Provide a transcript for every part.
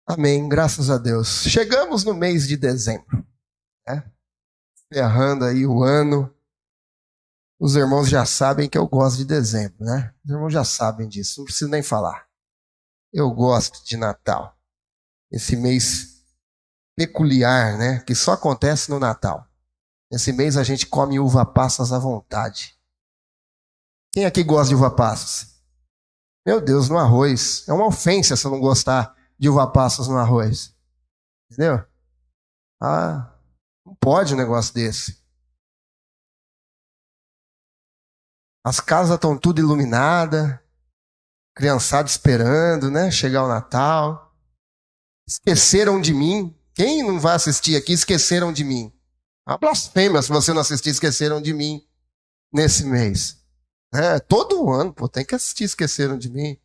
Amém, graças a Deus. Chegamos no mês de dezembro, né? Errando aí o ano. Os irmãos já sabem que eu gosto de dezembro, né? Os irmãos já sabem disso, não preciso nem falar. Eu gosto de Natal. Esse mês peculiar, né? Que só acontece no Natal. Nesse mês a gente come uva passas à vontade. Quem aqui gosta de uva passas? Meu Deus, no arroz. É uma ofensa se eu não gostar de uva passas no arroz. Entendeu? Ah, não pode um negócio desse. As casas estão tudo iluminadas, criançada esperando, né? Chegar o Natal. Esqueceram de mim. Quem não vai assistir aqui, esqueceram de mim. É uma blasfêmia se você não assistir, esqueceram de mim nesse mês. Todo ano, pô, tem que assistir, esqueceram de mim.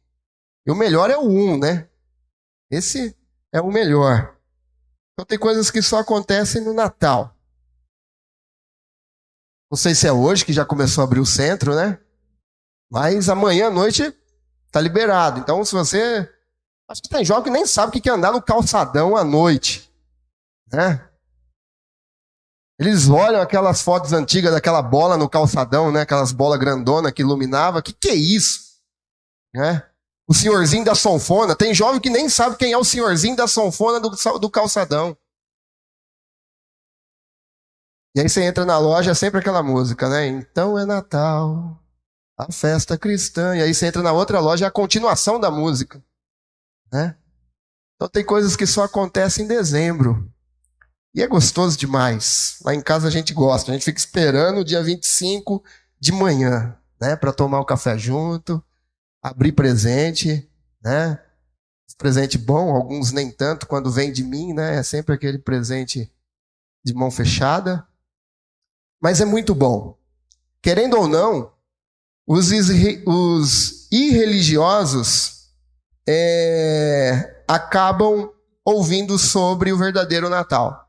E o melhor é o 1, né? Esse é o melhor. Então tem coisas que só acontecem no Natal. Não sei se é hoje que já começou a abrir o centro, né? Mas amanhã à noite tá liberado. Então, se você. Acho que tem jovem que nem sabe o que é andar no calçadão à noite, né? Eles olham aquelas fotos antigas daquela bola no calçadão, né? Aquelas bolas grandonas que iluminava. Que é isso? Né? O senhorzinho da sanfona. Tem jovem que nem sabe quem é o senhorzinho da sanfona do calçadão. E aí você entra na loja, é sempre aquela música, né? Então é Natal, a festa cristã. E aí você entra na outra loja, é a continuação da música, né? Então tem coisas que só acontecem em dezembro. E é gostoso demais. Lá em casa a gente gosta. A gente fica esperando o dia 25 de manhã, né? Para tomar o café junto, abrir presente, né? Presente bom, alguns nem tanto quando vem de mim, né? É sempre aquele presente de mão fechada. Mas é muito bom. Querendo ou não, os irreligiosos acabam ouvindo sobre o verdadeiro Natal.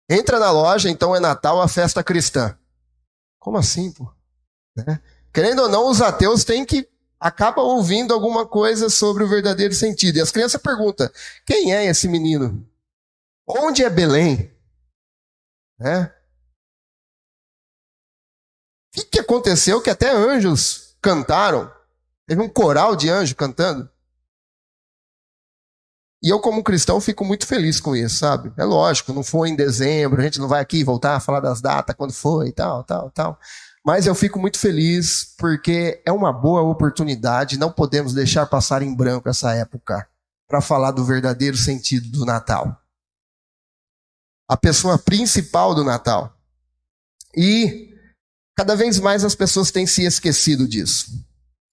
Entra na loja, então é Natal, a festa cristã. Como assim, pô? Né? Querendo ou não, os ateus têm que acabam ouvindo alguma coisa sobre o verdadeiro sentido. E as crianças perguntam: quem é esse menino? Onde é Belém? Né? O que aconteceu que até anjos cantaram? Teve um coral de anjos cantando. E eu, como cristão, fico muito feliz com isso, sabe? É lógico, não foi em dezembro, a gente não vai aqui voltar a falar das datas, quando foi e tal, tal, tal. Mas eu fico muito feliz porque é uma boa oportunidade, não podemos deixar passar em branco essa época para falar do verdadeiro sentido do Natal. A pessoa principal do Natal. E cada vez mais as pessoas têm se esquecido disso.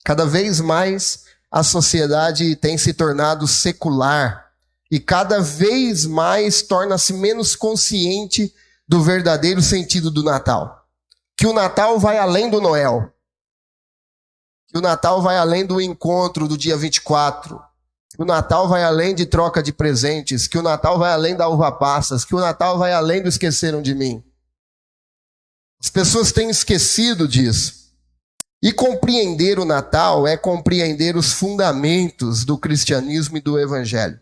Cada vez mais a sociedade tem se tornado secular e cada vez mais torna-se menos consciente do verdadeiro sentido do Natal. Que o Natal vai além do Noel. Que o Natal vai além do encontro do dia 24. Que o Natal vai além de troca de presentes. Que o Natal vai além da uva passas. Que o Natal vai além do esqueceram de mim. As pessoas têm esquecido disso. E compreender o Natal é compreender os fundamentos do cristianismo e do evangelho.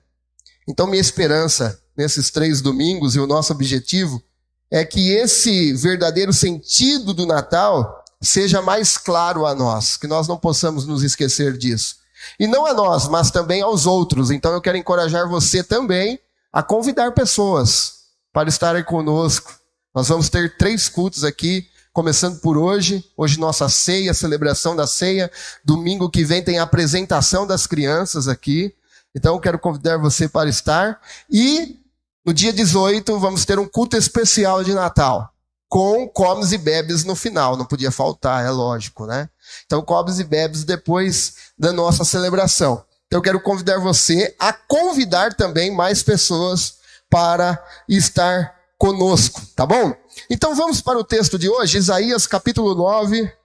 Então, minha esperança nesses 3 domingos e o nosso objetivo é que esse verdadeiro sentido do Natal seja mais claro a nós, que nós não possamos nos esquecer disso. E não a nós, mas também aos outros. Então, eu quero encorajar você também a convidar pessoas para estarem conosco. Nós vamos ter 3 cultos aqui, começando por hoje. Hoje nossa ceia, celebração da ceia. Domingo que vem tem a apresentação das crianças aqui. Então eu quero convidar você para estar. E no dia 18 vamos ter um culto especial de Natal. Com comes e bebes no final. Não podia faltar, é lógico, né? Então comes e bebes depois da nossa celebração. Então eu quero convidar você a convidar também mais pessoas para estar conosco, tá bom? Então vamos para o texto de hoje, Isaías capítulo 9.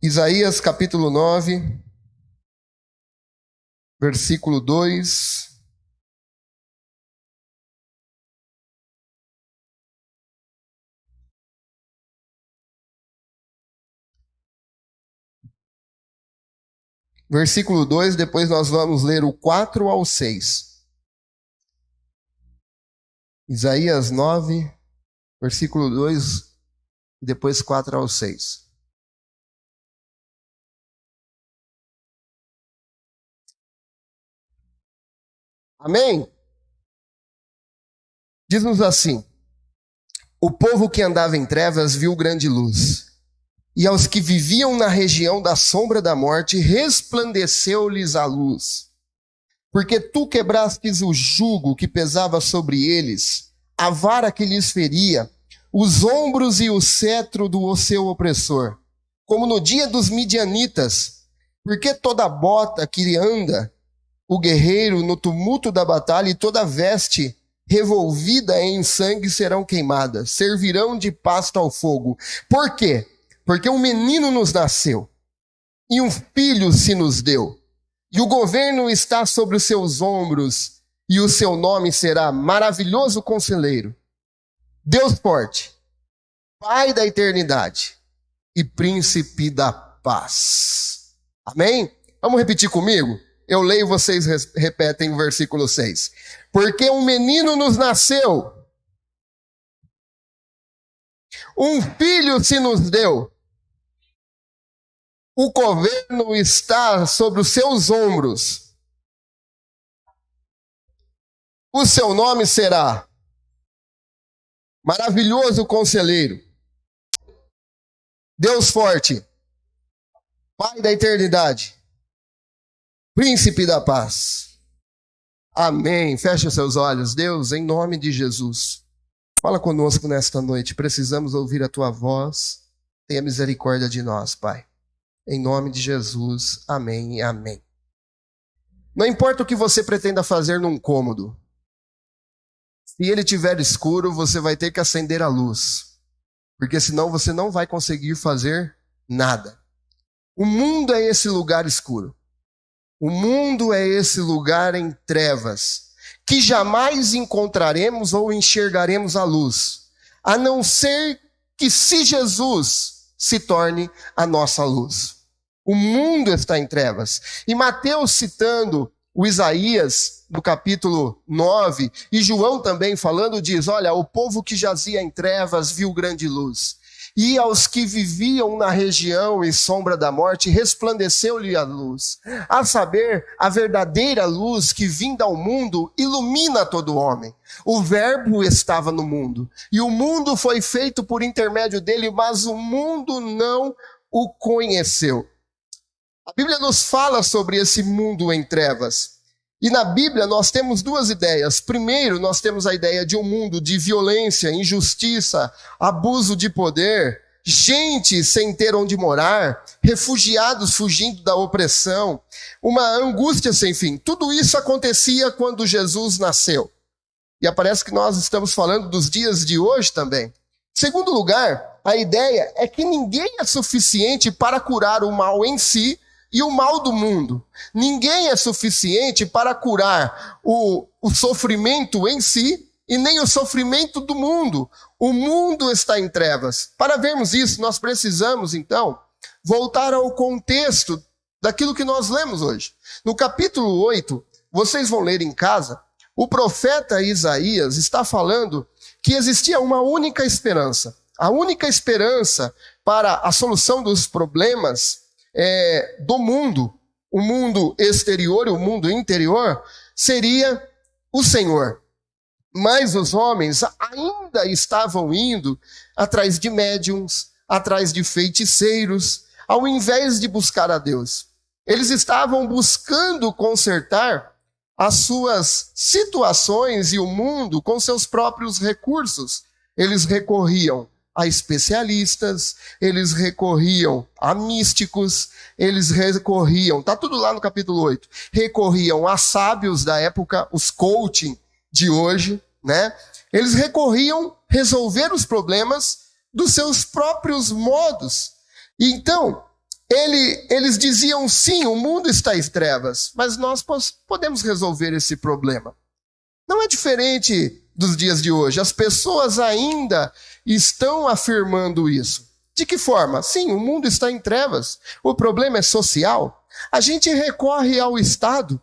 Isaías capítulo 9, versículo 2. versículo 2, depois nós vamos ler o 4 ao 6. Isaías 9, versículo 2, e depois 4 ao 6. Amém? Diz-nos assim: o povo que andava em trevas viu grande luz, e aos que viviam na região da sombra da morte resplandeceu-lhes a luz. Porque tu quebrastes o jugo que pesava sobre eles, a vara que lhes feria, os ombros e o cetro do seu opressor, como no dia dos midianitas. Porque toda bota que anda o guerreiro no tumulto da batalha, e toda veste revolvida em sangue serão queimadas, servirão de pasto ao fogo. Por quê? Porque um menino nos nasceu, e um filho se nos deu, e o governo está sobre os seus ombros, e o seu nome será Maravilhoso Conselheiro, Deus Forte, Pai da Eternidade e Príncipe da Paz. Amém? Vamos repetir comigo? Eu leio, vocês repetem o versículo 6. Porque um menino nos nasceu, um filho se nos deu, o governo está sobre os seus ombros, o seu nome será Maravilhoso Conselheiro, Deus Forte, Pai da Eternidade, Príncipe da Paz. Amém. Feche os seus olhos. Deus, em nome de Jesus, fala conosco nesta noite. Precisamos ouvir a tua voz. Tenha misericórdia de nós, Pai. Em nome de Jesus. Amém e amém. Não importa o que você pretenda fazer num cômodo. Se ele estiver escuro, você vai ter que acender a luz. Porque senão você não vai conseguir fazer nada. O mundo é esse lugar escuro. O mundo é esse lugar em trevas, que jamais encontraremos ou enxergaremos a luz, a não ser que se Jesus se torne a nossa luz. O mundo está em trevas. E Mateus, citando o Isaías, do capítulo 9, e João também falando, diz, olha, o povo que jazia em trevas viu grande luz. E aos que viviam na região e sombra da morte, resplandeceu-lhe a luz. A saber, a verdadeira luz que vinda ao mundo ilumina todo homem. O verbo estava no mundo, e o mundo foi feito por intermédio dele, mas o mundo não o conheceu. A Bíblia nos fala sobre esse mundo em trevas. E na Bíblia nós temos duas ideias. Primeiro, nós temos a ideia de um mundo de violência, injustiça, abuso de poder, gente sem ter onde morar, refugiados fugindo da opressão, uma angústia sem fim. Tudo isso acontecia quando Jesus nasceu. E parece que nós estamos falando dos dias de hoje também. Segundo lugar, a ideia é que ninguém é suficiente para curar o mal em si e o mal do mundo. Ninguém é suficiente para curar o sofrimento em si e nem o sofrimento do mundo. O mundo está em trevas. Para vermos isso, nós precisamos, então, voltar ao contexto daquilo que nós lemos hoje. No capítulo 8, vocês vão ler em casa, o profeta Isaías está falando que existia uma única esperança. A única esperança para a solução dos problemas do mundo, o mundo exterior e o mundo interior, seria o Senhor. Mas os homens ainda estavam indo atrás de médiuns, atrás de feiticeiros, ao invés de buscar a Deus. Eles estavam buscando consertar as suas situações e o mundo com seus próprios recursos. Eles recorriam a especialistas, eles recorriam a místicos, eles recorriam, está tudo lá no capítulo 8, recorriam a sábios da época, os coaching de hoje, né? Eles recorriam resolver os problemas dos seus próprios modos. E então, eles diziam, sim, o mundo está em trevas, mas nós podemos resolver esse problema. Não é diferente dos dias de hoje. As pessoas ainda estão afirmando isso. De que forma? Sim, o mundo está em trevas. O problema é social. A gente recorre ao Estado.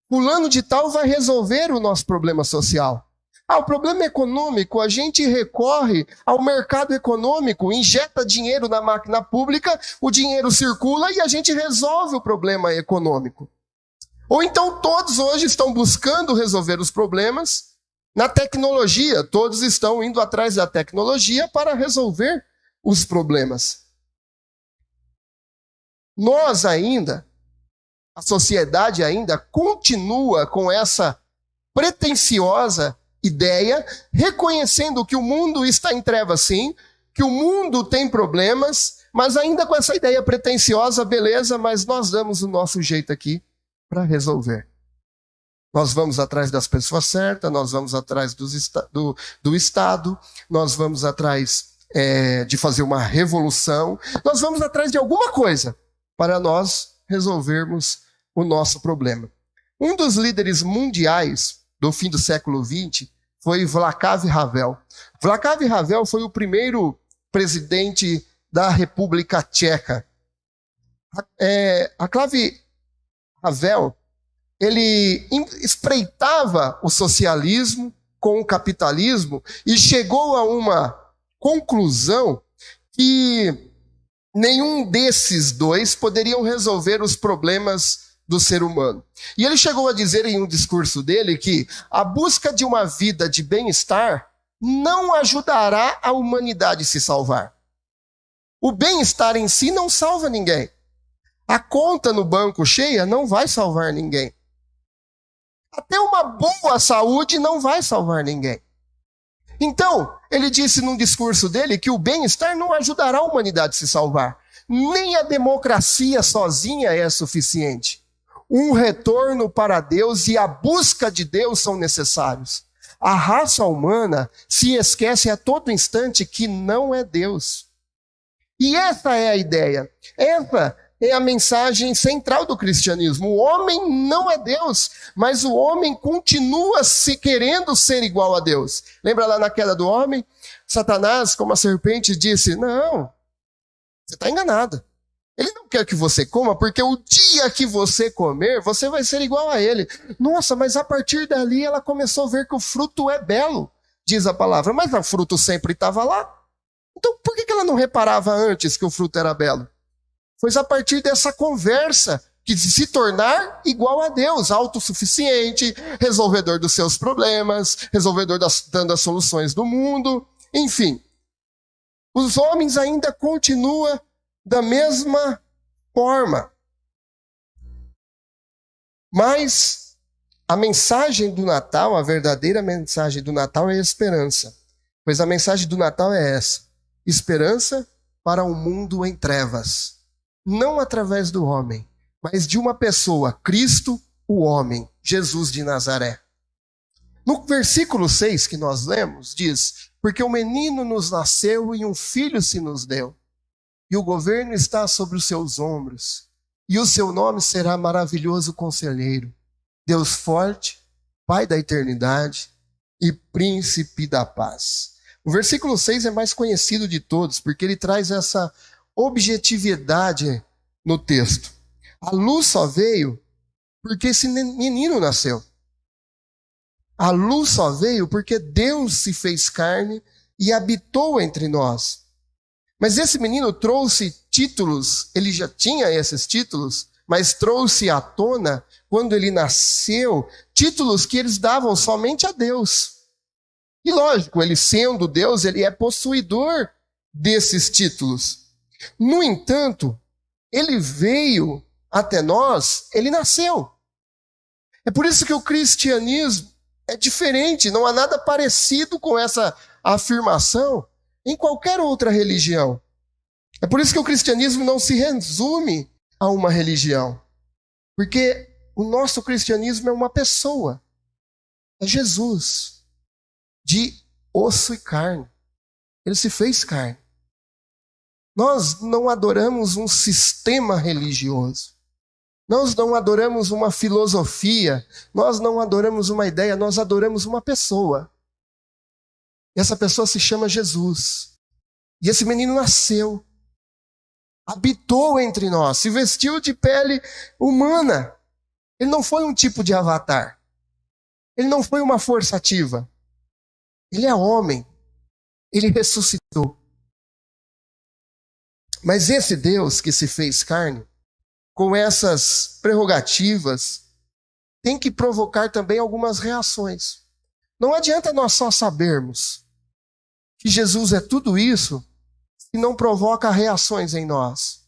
Fulano de tal vai resolver o nosso problema social. O problema econômico, a gente recorre ao mercado econômico, injeta dinheiro na máquina pública, o dinheiro circula e a gente resolve o problema econômico. Ou então todos hoje estão buscando resolver os problemas na tecnologia, todos estão indo atrás da tecnologia para resolver os problemas. Nós ainda, a sociedade ainda continua com essa pretensiosa ideia, reconhecendo que o mundo está em trevas sim, que o mundo tem problemas, mas ainda com essa ideia pretensiosa, beleza, mas nós damos o nosso jeito aqui para resolver. Nós vamos atrás das pessoas certas, nós vamos atrás do Estado, nós vamos atrás de fazer uma revolução, nós vamos atrás de alguma coisa para nós resolvermos o nosso problema. Um dos líderes mundiais do fim do século XX foi Václav Havel. Václav Havel foi o primeiro presidente da República Tcheca. Václav Havel, ele espreitava o socialismo com o capitalismo e chegou a uma conclusão que nenhum desses dois poderiam resolver os problemas do ser humano. E ele chegou a dizer em um discurso dele que a busca de uma vida de bem-estar não ajudará a humanidade a se salvar. O bem-estar em si não salva ninguém. A conta no banco cheia não vai salvar ninguém. Até uma boa saúde não vai salvar ninguém. Então, ele disse num discurso dele que o bem-estar não ajudará a humanidade a se salvar. Nem a democracia sozinha é suficiente. Um retorno para Deus e a busca de Deus são necessários. A raça humana se esquece a todo instante que não é Deus. E essa é a ideia. Essa é a mensagem central do cristianismo. O homem não é Deus, mas o homem continua se querendo ser igual a Deus. Lembra lá na queda do homem? Satanás, como a serpente, disse, não, você está enganada. Ele não quer que você coma, porque o dia que você comer, você vai ser igual a ele. Nossa, mas a partir dali ela começou a ver que o fruto é belo, diz a palavra. Mas o fruto sempre estava lá. Então por que ela não reparava antes que o fruto era belo? Foi a partir dessa conversa que de se tornar igual a Deus, autossuficiente, resolvedor dos seus problemas, resolvedor dando as soluções do mundo, enfim. Os homens ainda continuam da mesma forma. Mas a mensagem do Natal, a verdadeira mensagem do Natal é a esperança. Pois a mensagem do Natal é essa: esperança para um mundo em trevas. Não através do homem, mas de uma pessoa, Cristo, o homem, Jesus de Nazaré. No versículo 6 que nós lemos, diz: porque um menino nos nasceu e um filho se nos deu. E o governo está sobre os seus ombros. E o seu nome será Maravilhoso Conselheiro, Deus Forte, Pai da Eternidade e Príncipe da Paz. O versículo 6 é mais conhecido de todos, porque ele traz essa objetividade no texto. A luz só veio porque esse menino nasceu. A luz só veio porque Deus se fez carne e habitou entre nós. Mas esse menino trouxe títulos, ele já tinha esses títulos, mas trouxe à tona, quando ele nasceu, títulos que eles davam somente a Deus. E lógico, ele sendo Deus, ele é possuidor desses títulos. No entanto, ele veio até nós, ele nasceu. É por isso que o cristianismo é diferente, não há nada parecido com essa afirmação em qualquer outra religião. É por isso que o cristianismo não se resume a uma religião. Porque o nosso cristianismo é uma pessoa. É Jesus, de osso e carne. Ele se fez carne. Nós não adoramos um sistema religioso. Nós não adoramos uma filosofia. Nós não adoramos uma ideia. Nós adoramos uma pessoa. E essa pessoa se chama Jesus. E esse menino nasceu. habitou entre nós, se vestiu de pele humana. Ele não foi um tipo de avatar. Ele não foi uma força ativa. Ele é homem. Ele ressuscitou. Mas esse Deus que se fez carne, com essas prerrogativas, tem que provocar também algumas reações. Não adianta nós só sabermos que Jesus é tudo isso se não provoca reações em nós.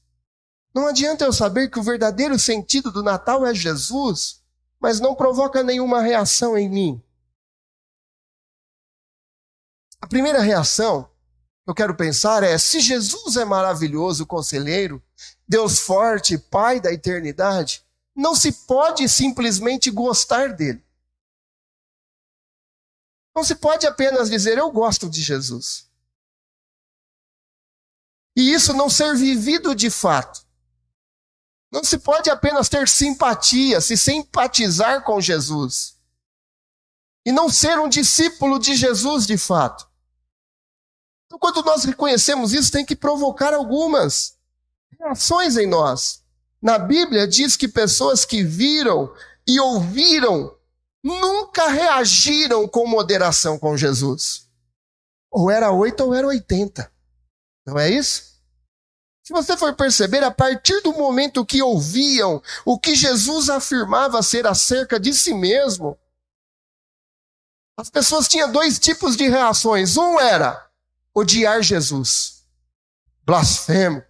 Não adianta eu saber que o verdadeiro sentido do Natal é Jesus, mas não provoca nenhuma reação em mim. A primeira reação que eu quero pensar é: se Jesus é maravilhoso, conselheiro, Deus forte, Pai da eternidade, não se pode simplesmente gostar dele. Não se pode apenas dizer: eu gosto de Jesus. E isso não ser vivido de fato. Não se pode apenas ter simpatia, se simpatizar com Jesus. E não ser um discípulo de Jesus de fato. Então, quando nós reconhecemos isso, tem que provocar algumas reações em nós. Na Bíblia diz que pessoas que viram e ouviram nunca reagiram com moderação com Jesus. Ou era 8 ou era 80. Não é isso? Se você for perceber, a partir do momento que ouviam o que Jesus afirmava ser acerca de si mesmo, as pessoas tinham dois tipos de reações. Um era odiar Jesus. Blasfemo.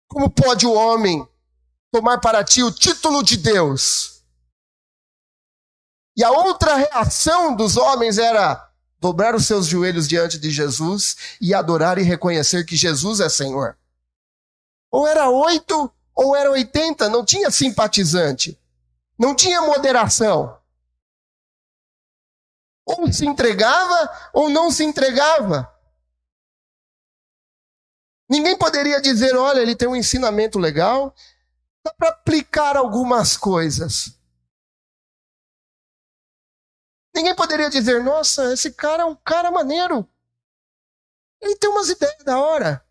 Como pode o homem tomar para ti o título de Deus? E a outra reação dos homens era dobrar os seus joelhos diante de Jesus e adorar e reconhecer que Jesus é Senhor. Ou era 8 ou era 80, não tinha simpatizante, não tinha moderação. Ou se entregava ou não se entregava. Ninguém poderia dizer: olha, ele tem um ensinamento legal, dá para aplicar algumas coisas. Ninguém poderia dizer: nossa, esse cara é um cara maneiro. Ele tem umas ideias da hora.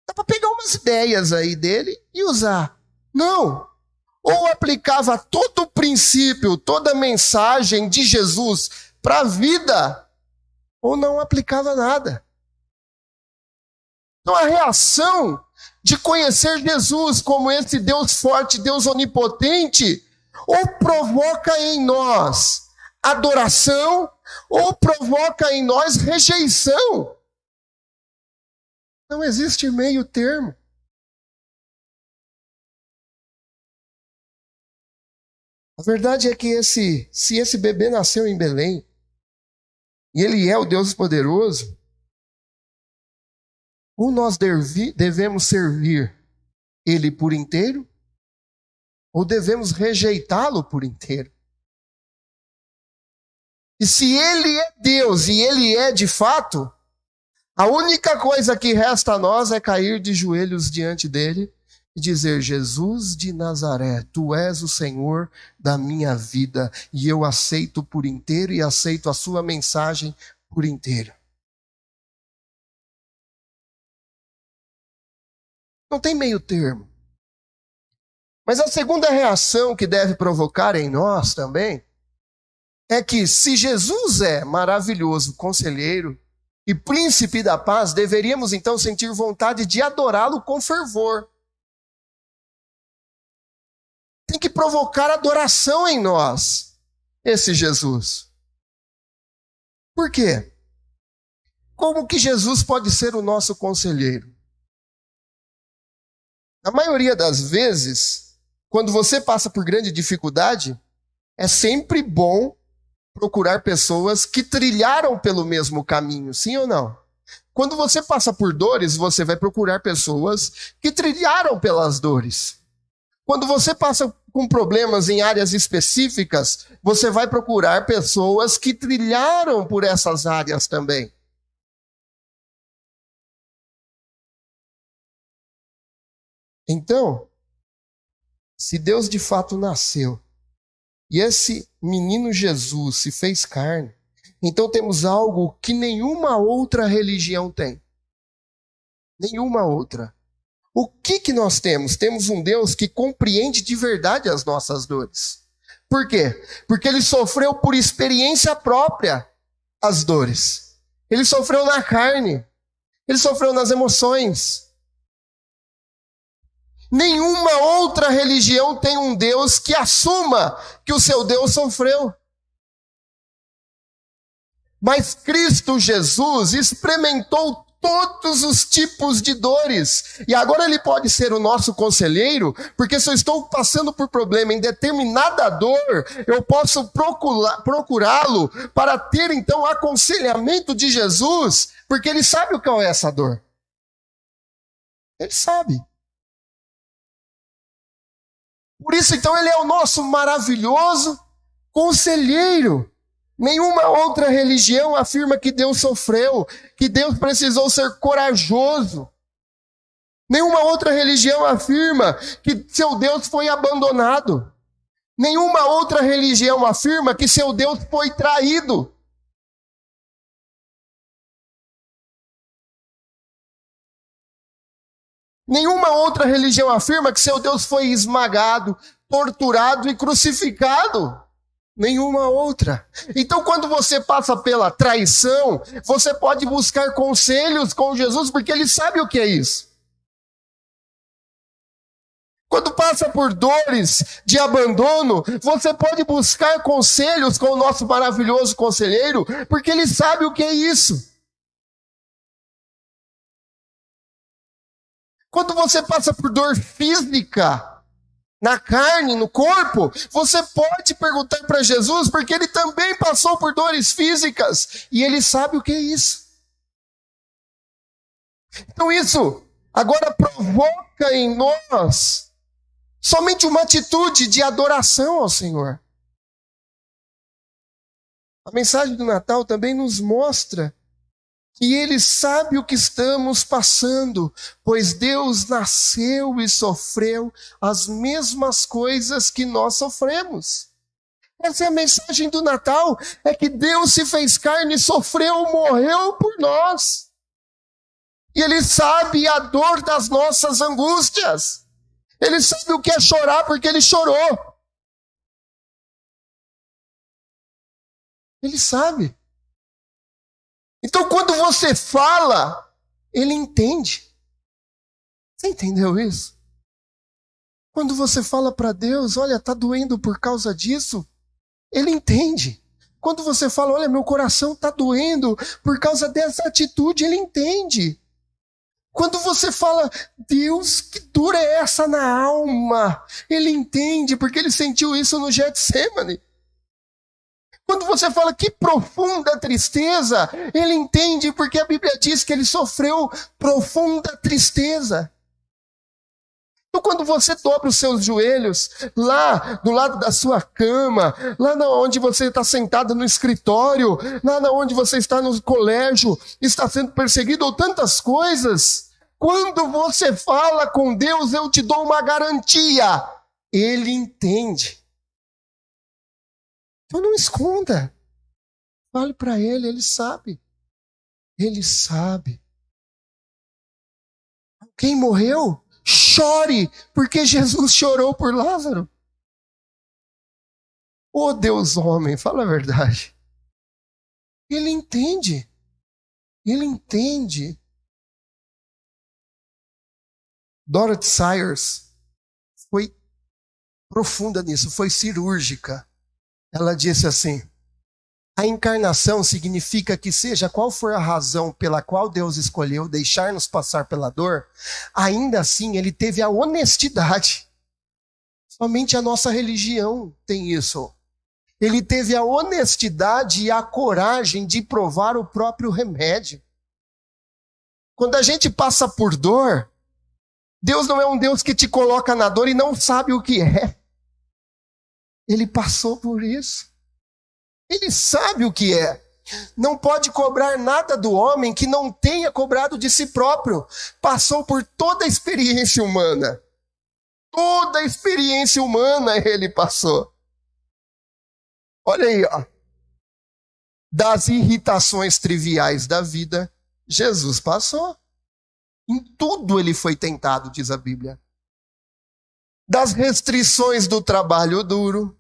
Dá para pegar umas ideias aí dele e usar. Não. Ou aplicava todo o princípio, toda a mensagem de Jesus para a vida, ou não aplicava nada. Então a reação de conhecer Jesus como esse Deus forte, Deus onipotente, ou provoca em nós adoração, ou provoca em nós rejeição. Não existe meio termo. A verdade é que se esse bebê nasceu em Belém, e ele é o Deus poderoso, ou nós devemos servir ele por inteiro, ou devemos rejeitá-lo por inteiro. E se ele é Deus e ele é de fato, a única coisa que resta a nós é cair de joelhos diante dele e dizer: Jesus de Nazaré, tu és o Senhor da minha vida e eu aceito por inteiro e aceito a sua mensagem por inteiro. Não tem meio termo. Mas a segunda reação que deve provocar em nós também é que, se Jesus é maravilhoso conselheiro e príncipe da paz, deveríamos então sentir vontade de adorá-lo com fervor. Tem que provocar adoração em nós, esse Jesus. Por quê? Como que Jesus pode ser o nosso conselheiro? Na maioria das vezes, quando você passa por grande dificuldade, é sempre bom procurar pessoas que trilharam pelo mesmo caminho, sim ou não? Quando você passa por dores, você vai procurar pessoas que trilharam pelas dores. Quando você passa com problemas em áreas específicas, você vai procurar pessoas que trilharam por essas áreas também. Então, se Deus de fato nasceu, e esse menino Jesus se fez carne, então temos algo que nenhuma outra religião tem. Nenhuma outra. O que nós temos? Temos um Deus que compreende de verdade as nossas dores. Por quê? Porque ele sofreu por experiência própria as dores. Ele sofreu na carne. Ele sofreu nas emoções. Nenhuma outra religião tem um Deus que assuma que o seu Deus sofreu. Mas Cristo Jesus experimentou todos os tipos de dores. E agora ele pode ser o nosso conselheiro, porque se eu estou passando por problema em determinada dor, eu posso procurá-lo para ter então aconselhamento de Jesus, porque ele sabe o que é essa dor. Ele sabe. Por isso então ele é o nosso maravilhoso conselheiro. Nenhuma outra religião afirma que Deus sofreu, que Deus precisou ser corajoso. Nenhuma outra religião afirma que seu Deus foi abandonado. Nenhuma outra religião afirma que seu Deus foi traído. Nenhuma outra religião afirma que seu Deus foi esmagado, torturado e crucificado. Nenhuma outra. Então, quando você passa pela traição, você pode buscar conselhos com Jesus, porque ele sabe o que é isso. Quando passa por dores de abandono, você pode buscar conselhos com o nosso maravilhoso conselheiro, porque ele sabe o que é isso. Quando você passa por dor física, na carne, no corpo, você pode perguntar para Jesus, porque ele também passou por dores físicas, e ele sabe o que é isso. Então isso agora provoca em nós somente uma atitude de adoração ao Senhor. A mensagem do Natal também nos mostra que ele sabe o que estamos passando, pois Deus nasceu e sofreu as mesmas coisas que nós sofremos. Essa é a mensagem do Natal, é que Deus se fez carne, sofreu, morreu por nós. E ele sabe a dor das nossas angústias. Ele sabe o que é chorar, porque ele chorou. Ele sabe. Então, quando você fala, ele entende. Você entendeu isso? Quando você fala para Deus, olha, está doendo por causa disso, ele entende. Quando você fala, olha, meu coração está doendo por causa dessa atitude, ele entende. Quando você fala, Deus, que dor é essa na alma? Ele entende, porque ele sentiu isso no Getsemane. Quando você fala que profunda tristeza, ele entende, porque a Bíblia diz que ele sofreu profunda tristeza. Então, quando você dobra os seus joelhos, lá do lado da sua cama, lá onde você está sentado no escritório, lá onde você está no colégio, está sendo perseguido, ou tantas coisas, quando você fala com Deus, eu te dou uma garantia, ele entende. Então não esconda. Fale para ele, ele sabe. Ele sabe. Quem morreu? Chore, porque Jesus chorou por Lázaro. Oh Deus homem, fala a verdade. Ele entende. Ele entende. Dorothy Sayers foi profunda nisso, foi cirúrgica. Ela disse assim, a encarnação significa que seja qual for a razão pela qual Deus escolheu deixar-nos passar pela dor, ainda assim ele teve a honestidade. Somente a nossa religião tem isso. Ele teve a honestidade e a coragem de provar o próprio remédio. Quando a gente passa por dor, Deus não é um Deus que te coloca na dor e não sabe o que é. Ele passou por isso. Ele sabe o que é. Não pode cobrar nada do homem que não tenha cobrado de si próprio. Passou por toda a experiência humana. Toda a experiência humana ele passou. Olha aí, ó. Das irritações triviais da vida, Jesus passou. Em tudo ele foi tentado, diz a Bíblia. Das restrições do trabalho duro,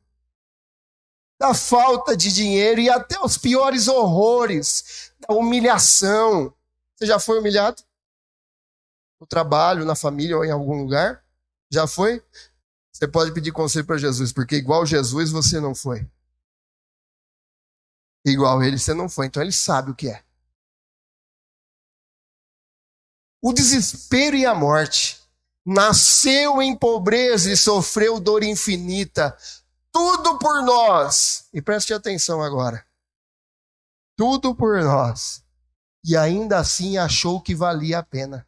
da falta de dinheiro e até os piores horrores da humilhação. Você já foi humilhado? No trabalho, na família ou em algum lugar? Já foi? Você pode pedir conselho para Jesus, porque igual Jesus você não foi. Igual ele você não foi, então ele sabe o que é. O desespero e a morte. Nasceu em pobreza e sofreu dor infinita. Tudo por nós. E preste atenção agora. Tudo por nós. E ainda assim achou que valia a pena.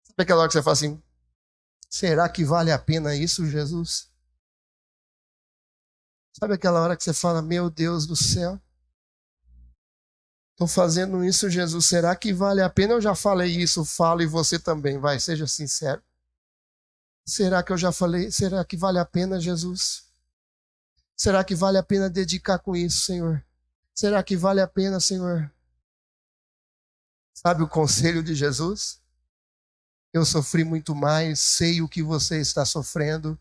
Sabe aquela hora que você fala assim, será que vale a pena isso, Jesus? Sabe aquela hora que você fala, meu Deus do céu, estou fazendo isso, Jesus, será que vale a pena? Eu já falei isso, falo e você também, vai, seja sincero. Será que eu já falei? Será que vale a pena, Jesus? Será que vale a pena dedicar com isso, Senhor? Será que vale a pena, Senhor? Sabe o conselho de Jesus? Eu sofri muito mais, sei o que você está sofrendo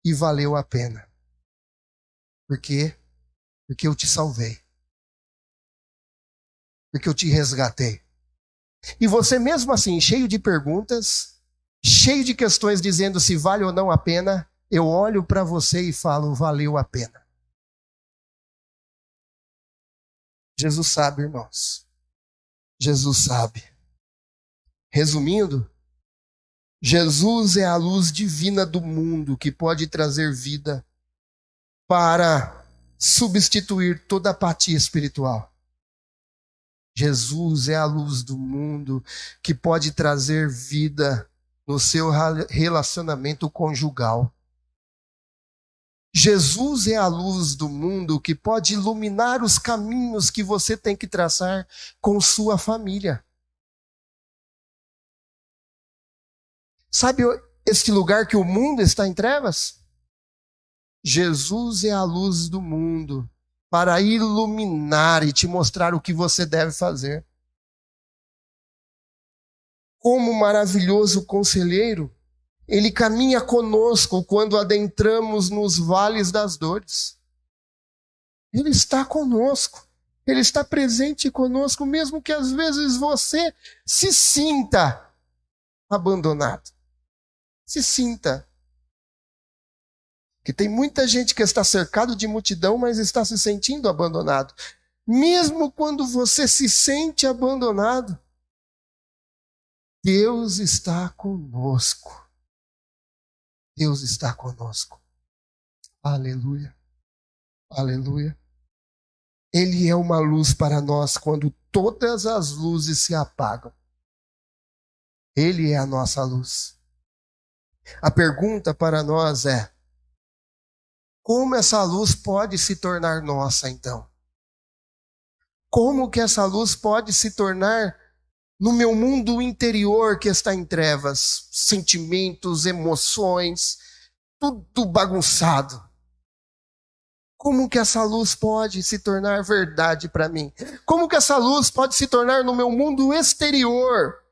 e valeu a pena. Por quê? Porque eu te salvei. Porque eu te resgatei. E você mesmo assim, cheio de perguntas, cheio de questões dizendo se vale ou não a pena, eu olho para você e falo, valeu a pena. Jesus sabe, irmãos. Jesus sabe. Resumindo, Jesus é a luz divina do mundo que pode trazer vida para substituir toda apatia espiritual. Jesus é a luz do mundo que pode trazer vida no seu relacionamento conjugal. Jesus é a luz do mundo que pode iluminar os caminhos que você tem que traçar com sua família. Sabe este lugar que o mundo está em trevas? Jesus é a luz do mundo para iluminar e te mostrar o que você deve fazer. Como maravilhoso conselheiro, ele caminha conosco quando adentramos nos vales das dores. Ele está conosco. Ele está presente conosco, mesmo que às vezes você se sinta abandonado. Se sinta. Que tem muita gente que está cercado de multidão, mas está se sentindo abandonado. Mesmo quando você se sente abandonado, Deus está conosco. Deus está conosco. Aleluia. Aleluia. Ele é uma luz para nós quando todas as luzes se apagam. Ele é a nossa luz. A pergunta para nós é: como essa luz pode se tornar nossa, então? Como que essa luz pode se tornar no meu mundo interior que está em trevas? Sentimentos, emoções, tudo bagunçado. Como que essa luz pode se tornar verdade para mim? Como que essa luz pode se tornar no meu mundo exterior,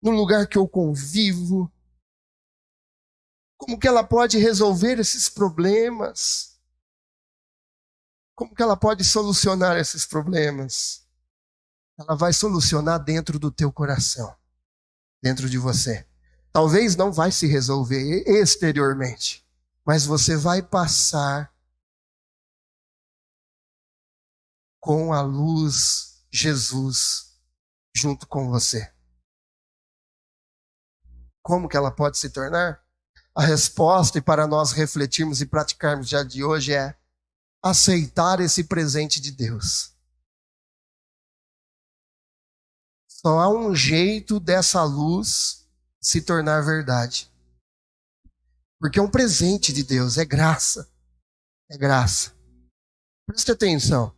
no lugar que eu convivo? Como que ela pode resolver esses problemas? Como que ela pode solucionar esses problemas? Ela vai solucionar dentro do teu coração, dentro de você. Talvez não vai se resolver exteriormente, mas você vai passar com a luz Jesus junto com você. Como que ela pode se tornar? A resposta, e para nós refletirmos e praticarmos já de hoje, é aceitar esse presente de Deus. Só há um jeito dessa luz se tornar verdade. Porque é um presente de Deus, é graça. É graça. Preste atenção.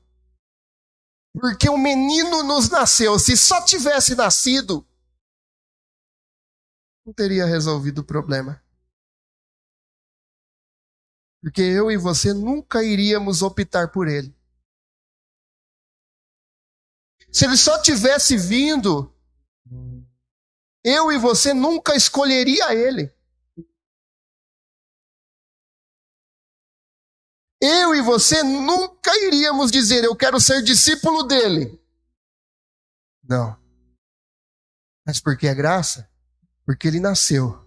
Porque o menino nos nasceu. Se só tivesse nascido, não teria resolvido o problema. Porque eu e você nunca iríamos optar por ele. Se ele só tivesse vindo, eu e você nunca escolheria ele. Eu e você nunca iríamos dizer, eu quero ser discípulo dele. Não. Mas por que é graça? Porque ele nasceu.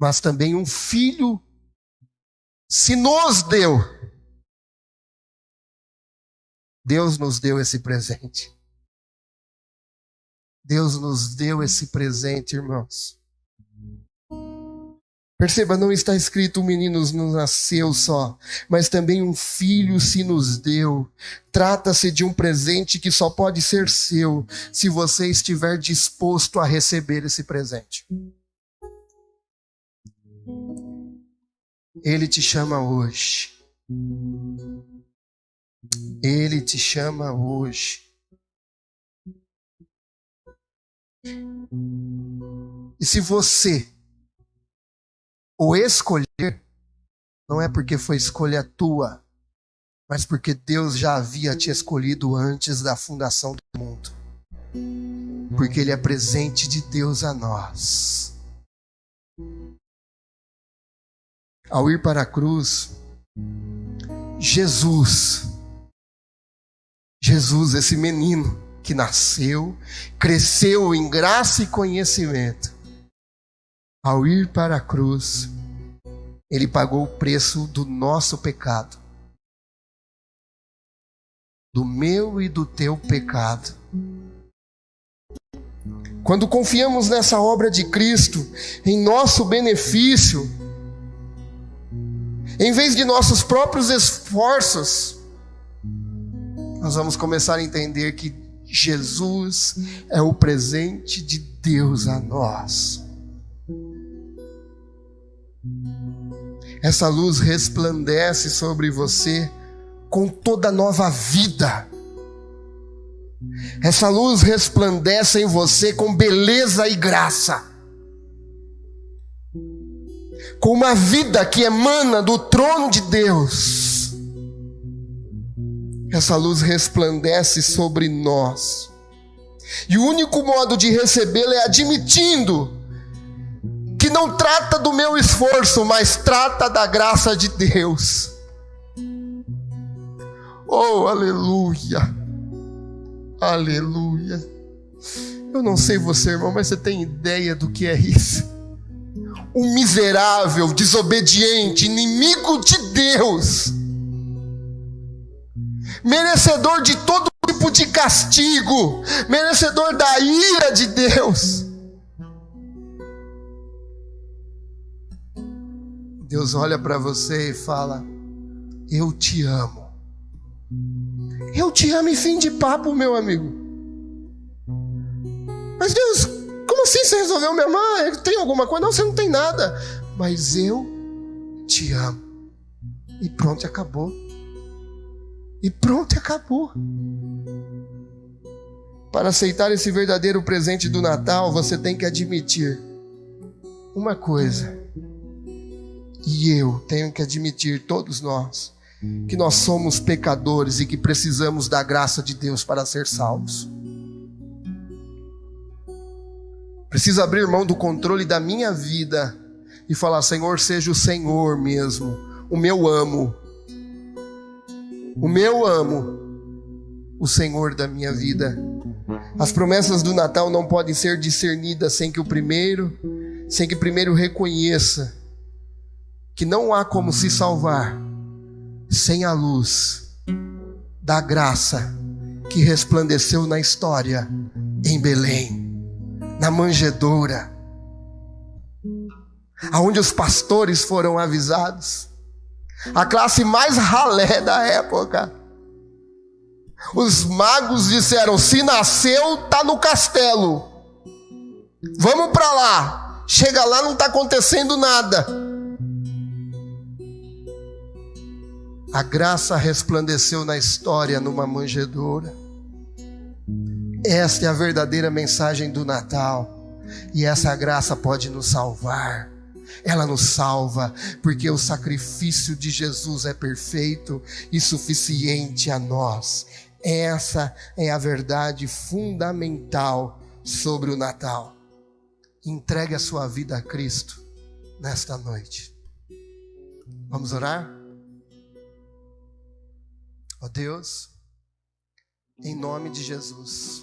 Mas também um filho se nos deu. Deus nos deu esse presente. Deus nos deu esse presente, irmãos. Perceba, não está escrito um menino nos nasceu só, mas também um filho se nos deu. Trata-se de um presente que só pode ser seu se você estiver disposto a receber esse presente. Ele te chama hoje. Ele te chama hoje. E se você o escolher, não é porque foi escolha tua, mas porque Deus já havia te escolhido antes da fundação do mundo. Porque Ele é presente de Deus a nós. Ao ir para a cruz, Jesus, esse menino que nasceu, cresceu em graça e conhecimento, ao ir para a cruz, Ele pagou o preço do nosso pecado, do meu e do teu pecado. Quando confiamos nessa obra de Cristo, em nosso benefício, em vez de nossos próprios esforços, nós vamos começar a entender que Jesus é o presente de Deus a nós. Essa luz resplandece sobre você com toda nova vida. Essa luz resplandece em você com beleza e graça. Com uma vida que emana do trono de Deus. Essa luz resplandece sobre nós. E o único modo de recebê-la é admitindo que não trata do meu esforço, mas trata da graça de Deus. Oh, aleluia! Aleluia! Eu não sei você, irmão, mas você tem ideia do que é isso? Um miserável, desobediente, inimigo de Deus, merecedor de todo tipo de castigo, merecedor da ira de Deus. Deus olha para você e fala: eu te amo. Eu te amo em fim de papo, meu amigo. Mas Deus, como assim você resolveu me amar? Tem alguma coisa? Não, você não tem nada. Mas eu te amo. E pronto, acabou. E pronto, acabou. Para aceitar esse verdadeiro presente do Natal, você tem que admitir uma coisa. E eu tenho que admitir, todos nós, que nós somos pecadores e que precisamos da graça de Deus para ser salvos. Preciso abrir mão do controle da minha vida e falar: Senhor, seja o Senhor mesmo, o meu amo, o Senhor da minha vida. As promessas do Natal não podem ser discernidas sem que primeiro reconheça que não há como se salvar sem a luz da graça que resplandeceu na história em Belém, na manjedoura, aonde os pastores foram avisados, a classe mais ralé da época. Os magos disseram: se nasceu, tá no castelo, vamos para lá. Chega lá, não está acontecendo nada. A graça resplandeceu na história numa manjedoura. Esta é a verdadeira mensagem do Natal. E essa graça pode nos salvar. Ela nos salva porque o sacrifício de Jesus é perfeito e suficiente a nós. Essa é a verdade fundamental sobre o Natal. Entregue a sua vida a Cristo nesta noite. Vamos orar? Ó Deus, em nome de Jesus,